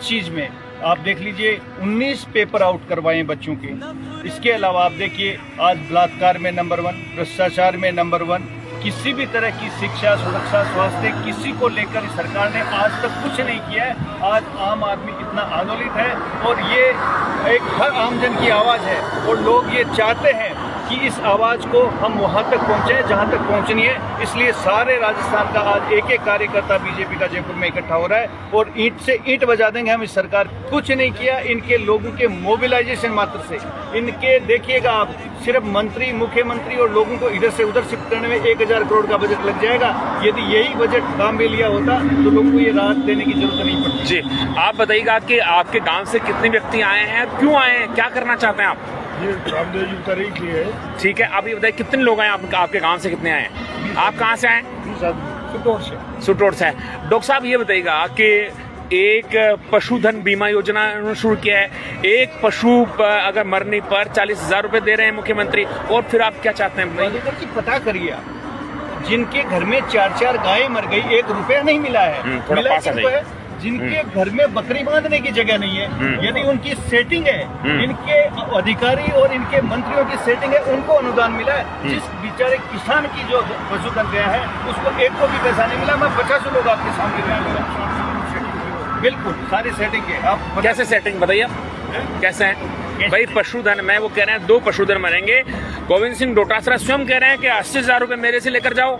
चीज़ में आप देख लीजिए 19 पेपर आउट करवाए बच्चों के। इसके अलावा आप देखिए आज बलात्कार में नंबर 1, भ्रष्टाचार में नंबर 1, किसी भी तरह की शिक्षा, सुरक्षा, स्वास्थ्य किसी को लेकर सरकार ने आज तक कुछ नहीं किया है। आज आम आदमी इतना आंदोलित है और ये एक हर आमजन की आवाज़ है और लोग ये चाहते हैं कि इस आवाज़ को हम वहाँ तक पहुँचे जहाँ तक पहुँचनी है। इसलिए सारे राजस्थान का आज एक एक कार्यकर्ता बीजेपी का जयपुर में इकट्ठा हो रहा है और ईंट से ईंट बजा देंगे हम। इस सरकार कुछ नहीं किया, इनके लोगों के मोबिलाइजेशन मात्र से, इनके देखिएगा आप सिर्फ मंत्री, मुख्यमंत्री और लोगों को इधर से उधर शिफ्ट करने में 1000 करोड़ का बजट लग जाएगा। यदि यही बजट काम में लिया होता तो लोगों को ये राहत देने की जरूरत नहीं पड़ती। जी, आप बताइएगा कि आपके गाँव से कितने व्यक्ति आए हैं, क्यों आए हैं, क्या करना चाहते हैं आप? ये रामदेव जी उतारे के लिए है। ठीक है, आप ये बताइए कितने लोग आए आपके गांव से, कितने आए हैं? आप कहाँ से आए? सुटोर से। डॉक्टर साहब ये बताइएगा कि एक पशुधन बीमा योजना उन्होंने शुरू किया है, एक पशु अगर मरने पर 40,000 रुपए दे रहे हैं मुख्यमंत्री, और फिर आप क्या चाहते हैं? जी पता करिए आप, जिनके घर में 4 गायें मर गई, 1 रुपया नहीं मिला है, थोड़ा पास आ जाइए। जिनके घर में बकरी बांधने की जगह नहीं है, यदि उनकी सेटिंग है, इनके अधिकारी और इनके मंत्रियों की सेटिंग है, उनको अनुदान मिला है। जिस बेचारे किसान की जो पशुधन गया है उसको एक को भी पैसा नहीं मिला। मैं 50 लोग आपके सामने, बिल्कुल सारी सेटिंग है। आप कैसे सेटिंग बताइए, कैसे है भाई? पशुधन में वो कह रहे हैं 2 पशुधन मरेंगे। गोविंद सिंह डोटासरा स्वयं कह रहे हैं कि 80,000 रुपए मेरे से लेकर जाओ।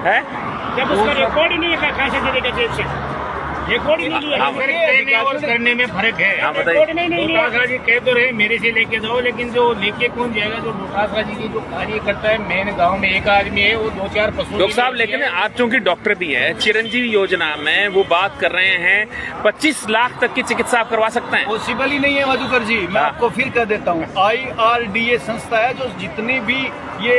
है जब उसका रिकॉर्ड ही नहीं है, कहाँ से देगा जेब से? रिकॉर्ड ही नहीं है और करने में फर्क है। रिकॉर्ड नहीं डोटासरा जी कह तो रहे मेरे से लेके जाओ, लेकिन जो लेके कौन जाएगा? जो डोटासरा जी की जो कार्य करता है, मेन गांव में एक आदमी है, वो 2-4 पशु। डॉक्टर साहब, लेकिन आप चूंकि डॉक्टर भी है, चिरंजीवी योजना में वो बात कर रहे हैं 25 लाख तक की चिकित्सा आप करवा सकते हैं। पॉसिबल ही नहीं है मधुकर जी। मैं आपको फिर कह देता हूँ, IRDA संस्था है जो जितनी भी ये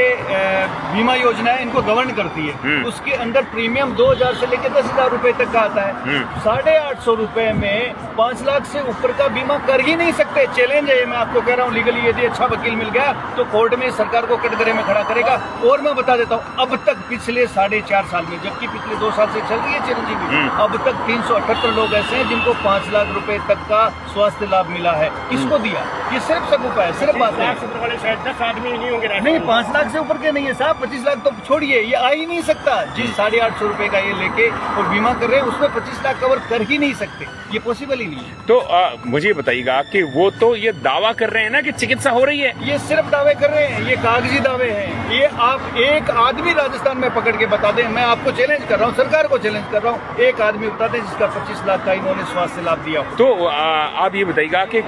बीमा योजना है इनको गवर्न करती है। उसके अंदर प्रीमियम 2000 से लेकर 10,000 रुपए तक का आता है। 850 रुपए में 5 लाख से ऊपर का बीमा कर ही नहीं सकते। चैलेंज है, मैं आपको कह रहा हूँ, लीगली यदि अच्छा वकील मिल गया तो कोर्ट में सरकार को कटघरे में खड़ा करेगा। और मैं बता देता हूँ, अब तक पिछले 4.5 साल में, जबकि पिछले 2 साल से चल रही है चिरंजीवी, अब तक 378 लोग ऐसे हैं जिनको 5 लाख रुपए तक का स्वास्थ्य लाभ मिला है। किसको दिया? ये सिर्फ सगुफा है, सिर्फ बात है। 10 आदमी नहीं होंगे नहीं, 5 लाख से ऊपर के नहीं है साहब। 25 लाख तो छोड़िए, ये आ ही नहीं सकता। जिस 850 रुपए का ये लेके और बीमा कर रहे हैं उसमें 25 लाख कवर कर ही नहीं सकते। ये पॉसिबल ही नहीं है। तो मुझे बताइएगा कि वो तो ये दावा कर रहे हैं ना कि चिकित्सा हो रही है। ये सिर्फ दावे कर रहे हैं, ये कागजी दावे हैं। ये आप एक आदमी राजस्थान में पकड़ के बता दें, मैं आपको चैलेंज कर रहा हूँ, सरकार को चैलेंज कर रहा हूँ, एक आदमी बता दें जिसका 25 लाख का इन्होंने स्वास्थ्य लाभ दिया हो। तो आप ये बताइएगा कि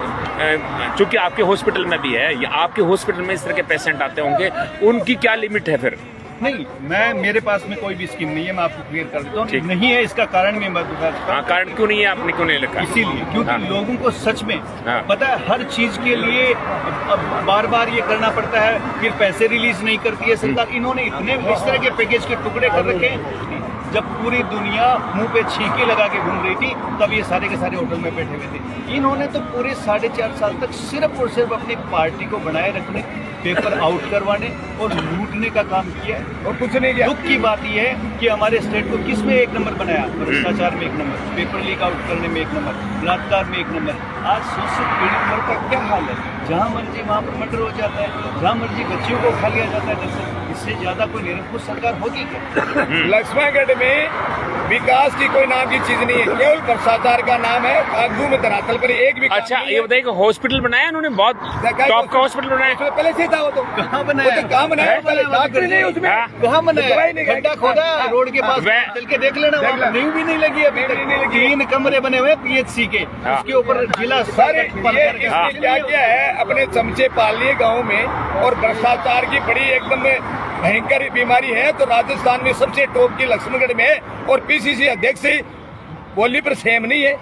चूंकि आपके हॉस्पिटल में भी है, या आपके हॉस्पिटल में इस तरह के पेशेंट आते होंगे, उनकी क्या लिमिट है फिर? नहीं, मेरे पास में कोई भी स्कीम नहीं है, मैं आपको क्लियर कर देता हूँ। नहीं है, इसका कारण मैं बता सकता हूँ। कारण क्यों नहीं है, आपने क्यों नहीं लिखा? इसीलिए क्योंकि लोगों को सच में पता है, हर चीज के लिए बार बार ये करना पड़ता है, फिर पैसे रिलीज नहीं करती है सरकार। इन्होंने इतने इस तरह के पैकेज के टुकड़े कर रखे हैं, जब पूरी दुनिया मुंह पे छींके लगा के घूम रही थी तब ये सारे के सारे होटल में बैठे हुए थे। इन्होंने तो पूरे 4.5 साल तक सिर्फ और सिर्फ अपनी पार्टी को बनाए रखने, पेपर आउट करवाने और लूटने का काम किया है और कुछ नहीं किया। दुख की बात यह है कि हमारे स्टेट को किस में 1 नंबर बनाया? भ्रष्टाचार में 1 नंबर, पेपर लीक आउट करने में 1 नंबर, बलात्कार में 1 नंबर। आज शोषित पीड़ित वर्ग का क्या हाल है? जहाँ मर्जी वहाँ पर मर्डर हो जाता है, जहाँ मर्जी बच्चियों को खा लिया जाता है। जैसे इससे ज्यादा कोई निरंकुश सरकार होगी क्या? लक्ष्मणगढ़ में विकास की कोई नाम की चीज नहीं है, केवल भ्रष्टाचार का नाम है। कागजों में धरातल पर एक भी। अच्छा, ये बताइए कि हॉस्पिटल बनाया उन्होंने, बहुत टॉप का हॉस्पिटल बनाया। पहले से था वो तो कहाँ बनाया? कहाँ बनाया? डॉक्टर नहीं उसमें, कहाँ बनाया? गड्ढा खोदा रोड के पास, चल के देख लेना, वहाँ नींव भी नहीं लगी अभी तक। 3 कमरे बने हुए PHC के, उसके ऊपर जिला क्या क्या है, अपने चमचे पाल लिए गाँव में। और भ्रष्टाचार की बड़ी एकदम भयंकर बीमारी है तो राजस्थान में सबसे टॉप की लक्ष्मणगढ़ में है। और PCC अध्यक्ष से बोली पर सेम नहीं है।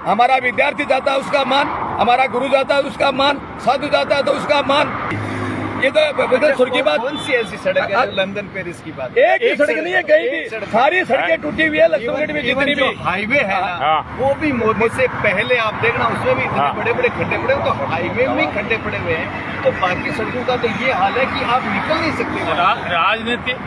हमारा विद्यार्थी जाता है उसका मान, हमारा गुरु जाता है उसका मान, साधु जाता है तो उसका मान। ये तो बदलसुर की बात, कौन सी ऐसी सड़क है जो लंदन पेरिस की बात? एक ही सड़क नहीं है कहीं भी, सारी सड़कें टूटी हुई है लक्ष्मणगढ़ में जितनी भी। हाईवे है ना, हाँ। वो भी मोदी से पहले आप देखना उसमें भी इतने हाँ। बड़े बड़े खड्डे पड़े हैं, तो हाईवे में ही खड्डे पड़े हुए हैं, तो बाकी सड़कों का तो ये हाल है कि आप निकल नहीं सकते वहाँ।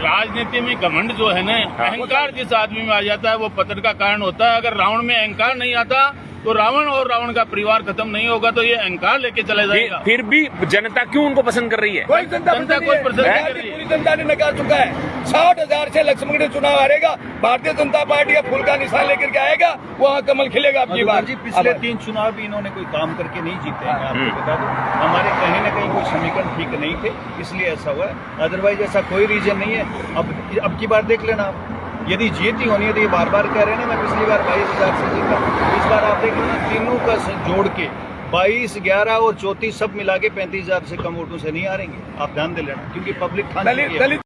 राजनीति में घमंड जो है ना, अहंकार जिस आदमी में आ जाता है वो पतन का कारण होता है। अगर रावण में अहंकार नहीं आता तो रावण और रावण का परिवार खत्म नहीं होगा, तो ये अहंकार लेके चला जाएगा। फिर भी जनता क्यों उनको पसंद कर रही है? कोई जनता कोई पसंद नहीं कर रही है। पूरी जनता ने नकार चुका है। 60,000 से लक्ष्मणगढ़ चुनाव हारेगा, भारतीय जनता पार्टी का फूल का निशान लेकर के आएगा, वहाँ कमल खिलेगा आपकी बात। जी पिछले 3 चुनाव भी इन्होंने कोई काम करके नहीं जीते हैं, मैं आपको बता दूं। हमारे कहीं ना कहीं कोई समीकरण ठीक नहीं थे, इसलिए ऐसा हुआ है, अदरवाइज ऐसा कोई रीजन नहीं है। अब की बार देख लेना आप, यदि जीती होनी है तो ये बार बार कह रहे हैं ना, मैं पिछली बार 22,000 से जीता, इस बार आप देख लेना तीनों का जोड़ के 22, 11 और 34 सब मिला के 35,000 से कम वोटों से नहीं हारेंगे। आप ध्यान दे लेना, क्योंकि पब्लिक ठान चुकी है।